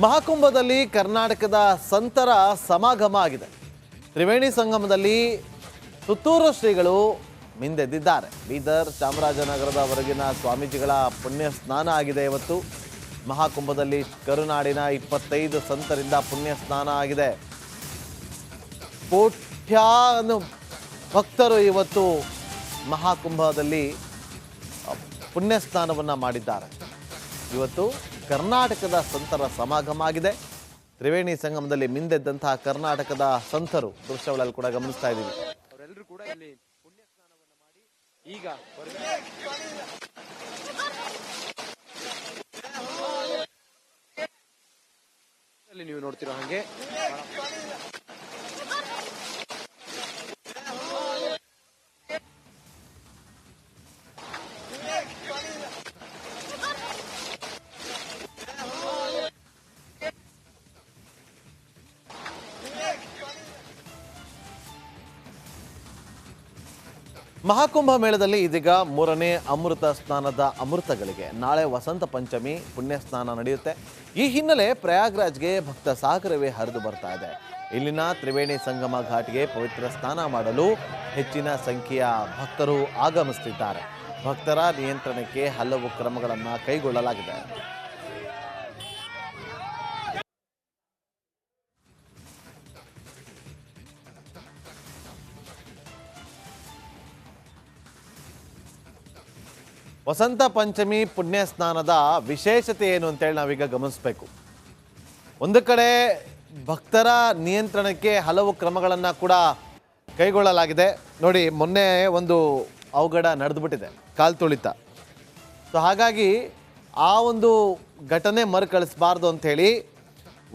ಮಹಾಕುಂಭದಲ್ಲಿ ಕರ್ನಾಟಕದ ಸಂತರ ಸಮಾಗಮ ಆಗಿದೆ. ತ್ರಿವೇಣಿ ಸಂಗಮದಲ್ಲಿ ಸುತ್ತೂರು ಶ್ರೀಗಳು ಮಿಂದೆದ್ದಿದ್ದಾರೆ. ಬೀದರ್ ಚಾಮರಾಜನಗರದವರೆಗಿನ ಸ್ವಾಮೀಜಿಗಳ ಪುಣ್ಯ ಸ್ನಾನ ಆಗಿದೆ. ಇವತ್ತು ಮಹಾಕುಂಭದಲ್ಲಿ ಕರುನಾಡಿನ 25 ಸಂತರಿಂದ ಪುಣ್ಯ ಸ್ನಾನ ಆಗಿದೆ. ಕೋಟ್ಯಾನು ಭಕ್ತರು ಇವತ್ತು ಮಹಾಕುಂಭದಲ್ಲಿ ಪುಣ್ಯ ಸ್ನಾನವನ್ನು ಮಾಡಿದ್ದಾರೆ. ಇವತ್ತು ಕರ್ನಾಟಕದ ಸಂತರ ಸಮಾಗಮ ಆಗಿದೆ. ತ್ರಿವೇಣಿ ಸಂಗಮದಲ್ಲಿ ಮಿಂದೆದ್ದಂತಹ ಕರ್ನಾಟಕದ ಸಂತರು ದೃಶ್ಯಗಳಲ್ಲಿ ಕೂಡ ಗಮನಿಸ್ತಾ ಇದ್ದೀವಿ. ಅವರೆಲ್ಲರೂ ಕೂಡ ಇಲ್ಲಿ ಪುಣ್ಯ ಸ್ನಾನವನ್ನು ಮಾಡಿ ಈಗ ನೀವು ನೋಡ್ತಿರೋ ಹಾಗೆ ಮಹಾಕುಂಭ ಮೇಳದಲ್ಲಿ ಇದೀಗ 3ನೇ ಅಮೃತ ಸ್ನಾನದ ಅಮೃತಗಳಿಗೆ ನಾಳೆ ವಸಂತ ಪಂಚಮಿ ಪುಣ್ಯ ಸ್ನಾನ ನಡೆಯುತ್ತೆ. ಈ ಹಿನ್ನೆಲೆ ಪ್ರಯಾಗ್ರಾಜ್ಗೆ ಭಕ್ತ ಸಾಗರವೇ ಹರಿದು ಬರ್ತಾ ಇದೆ. ಇಲ್ಲಿನ ತ್ರಿವೇಣಿ ಸಂಗಮ ಘಾಟ್ಗೆ ಪವಿತ್ರ ಸ್ನಾನ ಮಾಡಲು ಹೆಚ್ಚಿನ ಸಂಖ್ಯೆಯ ಭಕ್ತರು ಆಗಮಿಸುತ್ತಿದ್ದಾರೆ. ಭಕ್ತರ ನಿಯಂತ್ರಣಕ್ಕೆ ಹಲವು ಕ್ರಮಗಳನ್ನು ಕೈಗೊಳ್ಳಲಾಗಿದೆ. ವಸಂತ ಪಂಚಮಿ ಪುಣ್ಯ ಸ್ನಾನದ ವಿಶೇಷತೆ ಏನು ಅಂತೇಳಿ ನಾವೀಗ ಗಮನಿಸಬೇಕು. ಒಂದು ಕಡೆ ಭಕ್ತರ ನಿಯಂತ್ರಣಕ್ಕೆ ಹಲವು ಕ್ರಮಗಳನ್ನು ಕೂಡ ಕೈಗೊಳ್ಳಲಾಗಿದೆ. ನೋಡಿ, ಮೊನ್ನೆ ಒಂದು ಅವಘಡ ನಡೆದುಬಿಟ್ಟಿದೆ, ಕಾಲು ತುಳಿತ. ಸೊ ಹಾಗಾಗಿ ಆ ಒಂದು ಘಟನೆ ಮರುಕಳಿಸಬಾರ್ದು ಅಂಥೇಳಿ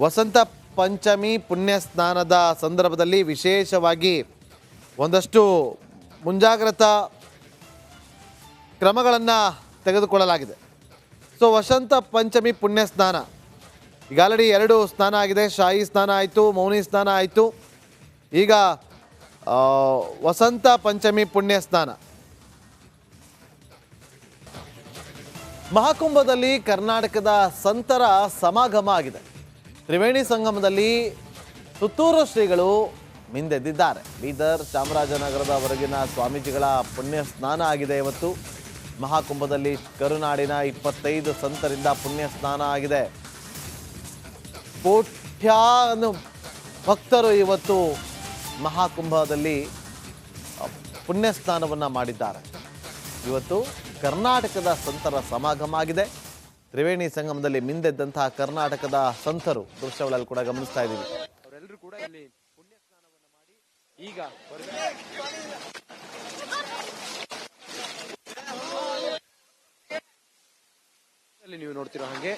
ವಸಂತ ಪಂಚಮಿ ಪುಣ್ಯ ಸ್ನಾನದ ಸಂದರ್ಭದಲ್ಲಿ ವಿಶೇಷವಾಗಿ ಒಂದಷ್ಟು ಮುಂಜಾಗ್ರತಾ ಕ್ರಮಗಳನ್ನು ತೆಗೆದುಕೊಳ್ಳಲಾಗಿದೆ. ಸೊ ವಸಂತ ಪಂಚಮಿ ಪುಣ್ಯ ಸ್ನಾನ ಈಗ ಆಲ್ರೆಡಿ 2 ಸ್ನಾನ ಆಗಿದೆ. ಶಾಹಿ ಸ್ನಾನ ಆಯಿತು, ಮೌನಿ ಸ್ನಾನ ಆಯಿತು. ಈಗ ವಸಂತ ಪಂಚಮಿ ಪುಣ್ಯ ಸ್ನಾನ. ಮಹಾಕುಂಭದಲ್ಲಿ ಕರ್ನಾಟಕದ ಸಂತರ ಸಮಾಗಮ ಆಗಿದೆ. ತ್ರಿವೇಣಿ ಸಂಗಮದಲ್ಲಿ ಸುತ್ತೂರು ಶ್ರೀಗಳು ಮಿಂದೆದ್ದಿದ್ದಾರೆ. ಬೀದರ್ ಚಾಮರಾಜನಗರದವರೆಗಿನ ಸ್ವಾಮೀಜಿಗಳ ಪುಣ್ಯ ಸ್ನಾನ ಆಗಿದೆ. ಇವತ್ತು ಮಹಾಕುಂಭದಲ್ಲಿ ಕರುನಾಡಿನ 25 ಸಂತರಿಂದ ಪುಣ್ಯ ಸ್ನಾನ ಆಗಿದೆ. ಕೋಟ್ಯಾನು ಭಕ್ತರು ಇವತ್ತು ಮಹಾಕುಂಭದಲ್ಲಿ ಪುಣ್ಯ ಸ್ನಾನವನ್ನು ಮಾಡಿದ್ದಾರೆ. ಇವತ್ತು ಕರ್ನಾಟಕದ ಸಂತರ ಸಮಾಗಮ ಆಗಿದೆ. ತ್ರಿವೇಣಿ ಸಂಗಮದಲ್ಲಿ ಮಿಂದೆದ್ದಂತಹ ಕರ್ನಾಟಕದ ಸಂತರು ದೃಶ್ಯಗಳಲ್ಲಿ ಕೂಡ ಗಮನಿಸ್ತಾ ಇದ್ದೀವಿ. ಅವರೆಲ್ಲರೂ ಕೂಡ ಇಲ್ಲಿ ಪುಣ್ಯ ಸ್ನಾನವನ್ನು ಮಾಡಿ ಈಗ ನೀವು ನೋಡ್ತಿರೋ ಹಾಗೆ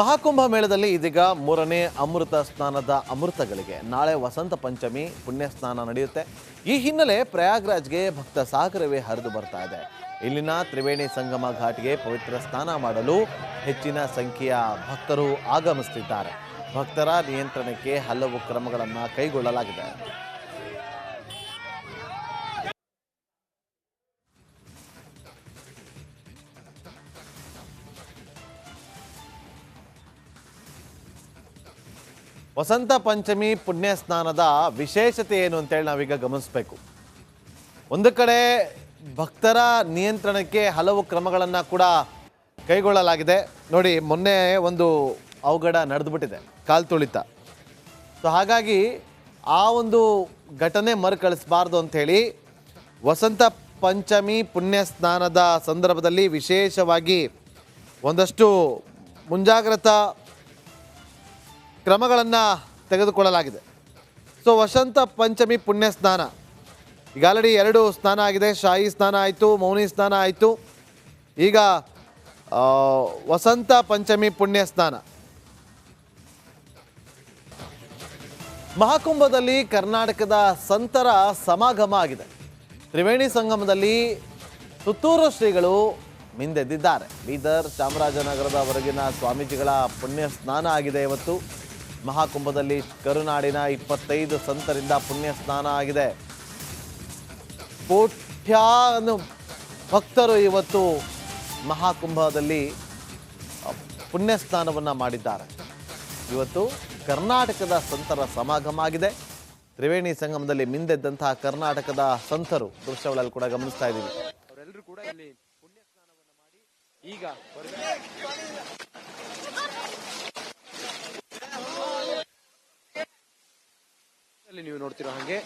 ಮಹಾಕುಂಭ ಮೇಳದಲ್ಲಿ ಇದೀಗ 3ನೇ ಅಮೃತ ಸ್ನಾನದ ಅಮೃತಗಳಿಗೆ ನಾಳೆ ವಸಂತ ಪಂಚಮಿ ಪುಣ್ಯ ಸ್ನಾನ ನಡೆಯುತ್ತೆ. ಈ ಹಿನ್ನೆಲೆ ಪ್ರಯಾಗ್ರಾಜ್ಗೆ ಭಕ್ತ ಸಾಗರವೇ ಹರಿದು ಬರ್ತಾ ಇದೆ. ಇಲ್ಲಿನ ತ್ರಿವೇಣಿ ಸಂಗಮ ಘಾಟ್ಗೆ ಪವಿತ್ರ ಸ್ನಾನ ಮಾಡಲು ಹೆಚ್ಚಿನ ಸಂಖ್ಯೆಯ ಭಕ್ತರು ಆಗಮಿಸುತ್ತಿದ್ದಾರೆ. ಭಕ್ತರ ನಿಯಂತ್ರಣಕ್ಕೆ ಹಲವು ಕ್ರಮಗಳನ್ನು ಕೈಗೊಳ್ಳಲಾಗಿದೆ. ವಸಂತ ಪಂಚಮಿ ಪುಣ್ಯ ಸ್ನಾನದ ವಿಶೇಷತೆ ಏನು ಅಂತೇಳಿ ನಾವೀಗ ಗಮನಿಸಬೇಕು. ಒಂದು ಕಡೆ ಭಕ್ತರ ನಿಯಂತ್ರಣಕ್ಕೆ ಹಲವು ಕ್ರಮಗಳನ್ನು ಕೂಡ ಕೈಗೊಳ್ಳಲಾಗಿದೆ. ನೋಡಿ, ಮೊನ್ನೆ ಒಂದು ಅವಘಡ ನಡೆದುಬಿಟ್ಟಿದೆ, ಕಾಲು ತುಳಿತ. ಸೊ ಹಾಗಾಗಿ ಆ ಒಂದು ಘಟನೆ ಮರುಕಳಿಸಬಾರ್ದು ಅಂಥೇಳಿ ವಸಂತ ಪಂಚಮಿ ಪುಣ್ಯ ಸ್ನಾನದ ಸಂದರ್ಭದಲ್ಲಿ ವಿಶೇಷವಾಗಿ ಒಂದಷ್ಟು ಮುಂಜಾಗ್ರತಾ ಕ್ರಮಗಳನ್ನು ತೆಗೆದುಕೊಳ್ಳಲಾಗಿದೆ. ಸೊ ವಸಂತ ಪಂಚಮಿ ಪುಣ್ಯ ಸ್ನಾನ ಈಗ ಆಲ್ರೆಡಿ 2 ಸ್ನಾನ ಆಗಿದೆ. ಶಾಹಿ ಸ್ನಾನ ಆಯಿತು, ಮೌನಿ ಸ್ನಾನ ಆಯಿತು. ಈಗ ವಸಂತ ಪಂಚಮಿ ಪುಣ್ಯ ಸ್ನಾನ. ಮಹಾಕುಂಭದಲ್ಲಿ ಕರ್ನಾಟಕದ ಸಂತರ ಸಮಾಗಮ ಆಗಿದೆ. ತ್ರಿವೇಣಿ ಸಂಗಮದಲ್ಲಿ ಸುತ್ತೂರು ಶ್ರೀಗಳು ಮಿಂದೆದ್ದಿದ್ದಾರೆ. ಬೀದರ್ ಚಾಮರಾಜನಗರದವರೆಗಿನ ಸ್ವಾಮೀಜಿಗಳ ಪುಣ್ಯ ಸ್ನಾನ ಆಗಿದೆ ಇವತ್ತು. ಮಹಾಕುಂಭದಲ್ಲಿ ಕರುನಾಡಿನ 25 ಸಂತರಿಂದ ಪುಣ್ಯ ಸ್ನಾನ ಆಗಿದೆ. ಕೋಟ್ಯಾನು ಭಕ್ತರು ಇವತ್ತು ಮಹಾಕುಂಭದಲ್ಲಿ ಪುಣ್ಯ ಸ್ನಾನವನ್ನು ಮಾಡಿದ್ದಾರೆ. ಇವತ್ತು ಕರ್ನಾಟಕದ ಸಂತರ ಸಮಾಗಮ ಆಗಿದೆ. ತ್ರಿವೇಣಿ ಸಂಗಮದಲ್ಲಿ ಮಿಂದೆದ್ದಂತಹ ಕರ್ನಾಟಕದ ಸಂತರು ದೃಶ್ಯಗಳಲ್ಲಿ ಕೂಡ ಗಮನಿಸ್ತಾ ಇದ್ದೀವಿ. ಅವರೆಲ್ಲರೂ ಕೂಡ ಇಲ್ಲಿ ಪುಣ್ಯ ಸ್ನಾನವನ್ನ ಮಾಡಿ ಈಗ ನೀವು ನೋಡ್ತಿರೋ ಹಾಗೆ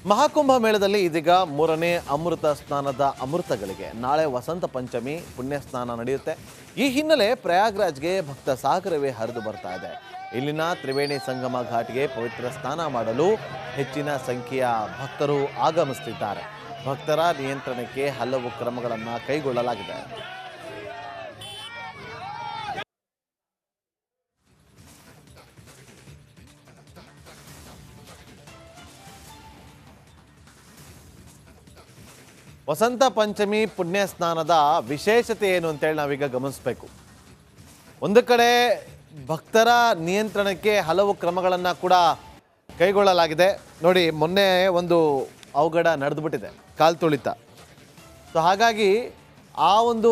ಮಹಾಕುಂಭ ಮೇಳದಲ್ಲಿ ಇದೀಗ 3ನೇ ಅಮೃತ ಸ್ನಾನದ ಅಮೃತಗಳಿಗೆ ನಾಳೆ ವಸಂತ ಪಂಚಮಿ ಪುಣ್ಯ ಸ್ನಾನ ನಡೆಯುತ್ತೆ. ಈ ಹಿನ್ನೆಲೆ ಪ್ರಯಾಗ್ರಾಜ್ಗೆ ಭಕ್ತ ಸಾಗರವೇ ಹರಿದು ಬರ್ತಾ ಇದೆ. ಇಲ್ಲಿನ ತ್ರಿವೇಣಿ ಸಂಗಮ ಘಾಟ್ಗೆ ಪವಿತ್ರ ಸ್ನಾನ ಮಾಡಲು ಹೆಚ್ಚಿನ ಸಂಖ್ಯೆಯ ಭಕ್ತರು ಆಗಮಿಸುತ್ತಿದ್ದಾರೆ. ಭಕ್ತರ ನಿಯಂತ್ರಣಕ್ಕೆ ಹಲವು ಕ್ರಮಗಳನ್ನು ಕೈಗೊಳ್ಳಲಾಗಿದೆ. ವಸಂತ ಪಂಚಮಿ ಪುಣ್ಯ ಸ್ನಾನದ ವಿಶೇಷತೆ ಏನು ಅಂತೇಳಿ ನಾವೀಗ ಗಮನಿಸಬೇಕು. ಒಂದು ಕಡೆ ಭಕ್ತರ ನಿಯಂತ್ರಣಕ್ಕೆ ಹಲವು ಕ್ರಮಗಳನ್ನು ಕೂಡ ಕೈಗೊಳ್ಳಲಾಗಿದೆ. ನೋಡಿ, ಮೊನ್ನೆ ಒಂದು ಅವಘಡ ನಡೆದುಬಿಟ್ಟಿದೆ, ಕಾಲು ತುಳಿತ. ಸೊ ಹಾಗಾಗಿ ಆ ಒಂದು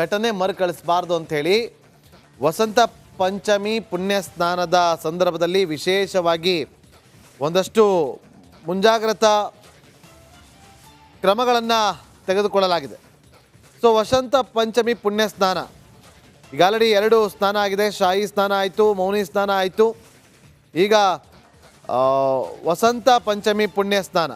ಘಟನೆ ಮರುಕಳಿಸಬಾರ್ದು ಅಂಥೇಳಿ ವಸಂತ ಪಂಚಮಿ ಪುಣ್ಯ ಸ್ನಾನದ ಸಂದರ್ಭದಲ್ಲಿ ವಿಶೇಷವಾಗಿ ಒಂದಷ್ಟು ಮುಂಜಾಗ್ರತಾ ಕ್ರಮಗಳನ್ನು ತೆಗೆದುಕೊಳ್ಳಲಾಗಿದೆ. ಸೊ ವಸಂತ ಪಂಚಮಿ ಪುಣ್ಯ ಸ್ನಾನ ಈಗ ಆಲ್ರೆಡಿ 2 ಸ್ನಾನ ಆಗಿದೆ. ಶಾಹಿ ಸ್ನಾನ ಆಯಿತು, ಮೌನಿ ಸ್ನಾನ ಆಯಿತು. ಈಗ ವಸಂತ ಪಂಚಮಿ ಪುಣ್ಯ ಸ್ನಾನ.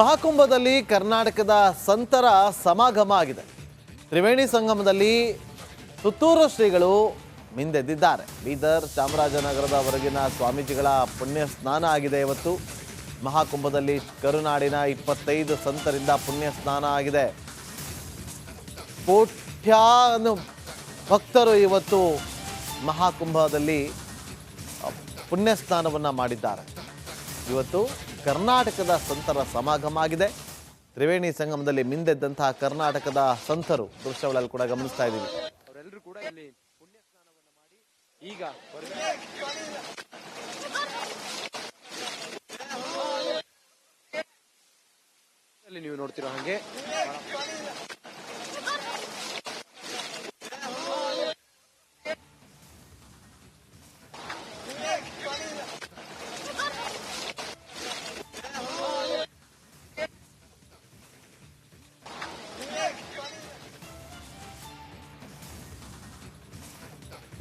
ಮಹಾಕುಂಭದಲ್ಲಿ ಕರ್ನಾಟಕದ ಸಂತರ ಸಮಾಗಮ ಆಗಿದೆ. ತ್ರಿವೇಣಿ ಸಂಗಮದಲ್ಲಿ ಸುತ್ತೂರು ಶ್ರೀಗಳು ಮಿಂದೆದ್ದಿದ್ದಾರೆ. ಬೀದರ್ ಚಾಮರಾಜನಗರದವರೆಗಿನ ಸ್ವಾಮೀಜಿಗಳ ಪುಣ್ಯ ಸ್ನಾನ ಆಗಿದೆ ಇವತ್ತು. ಮಹಾಕುಂಭದಲ್ಲಿ ಕರುನಾಡಿನ 25 ಸಂತರಿಂದ ಪುಣ್ಯ ಸ್ನಾನ ಆಗಿದೆ. ಕೋಟ್ಯಾನು ಭಕ್ತರು ಇವತ್ತು ಮಹಾಕುಂಭದಲ್ಲಿ ಪುಣ್ಯ ಸ್ನಾನವನ್ನು ಮಾಡಿದ್ದಾರೆ. ಇವತ್ತು ಕರ್ನಾಟಕದ ಸಂತರ ಸಮಾಗಮ ಆಗಿದೆ. ತ್ರಿವೇಣಿ ಸಂಗಮದಲ್ಲಿ ಮಿಂದೆದ್ದಂತಹ ಕರ್ನಾಟಕದ ಸಂತರು ದೃಶ್ಯಗಳಲ್ಲಿ ಕೂಡ ಗಮನಿಸ್ತಾ ಇದ್ದೀವಿ. ಅವರೆಲ್ಲರೂ ಕೂಡ ಇಲ್ಲಿ ಪುಣ್ಯ ಸ್ನಾನವನ್ನ ಮಾಡಿ ಈಗ ನೀವು ನೋಡ್ತಿರೋ ಹಾಗೆ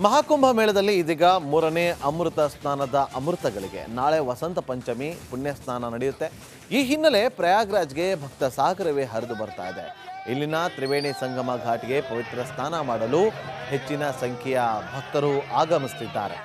ಮಹಾಕುಂಭ ಮೇಳದಲ್ಲಿ ಇದೀಗ 3ನೇ ಅಮೃತ ಸ್ನಾನದ ಅಮೃತಗಳಿಗೆ ನಾಳೆ ವಸಂತ ಪಂಚಮಿ ಪುಣ್ಯ ಸ್ನಾನ ನಡೆಯುತ್ತೆ. ಈ ಹಿನ್ನೆಲೆ ಪ್ರಯಾಗ್ರಾಜ್ಗೆ ಭಕ್ತ ಸಾಗರವೇ ಹರಿದು ಬರ್ತಾ ಇದೆ. ಇಲ್ಲಿನ ತ್ರಿವೇಣಿ ಸಂಗಮ ಘಾಟ್ಗೆ ಪವಿತ್ರ ಸ್ನಾನ ಮಾಡಲು ಹೆಚ್ಚಿನ ಸಂಖ್ಯೆಯ ಭಕ್ತರು ಆಗಮಿಸುತ್ತಿದ್ದಾರೆ.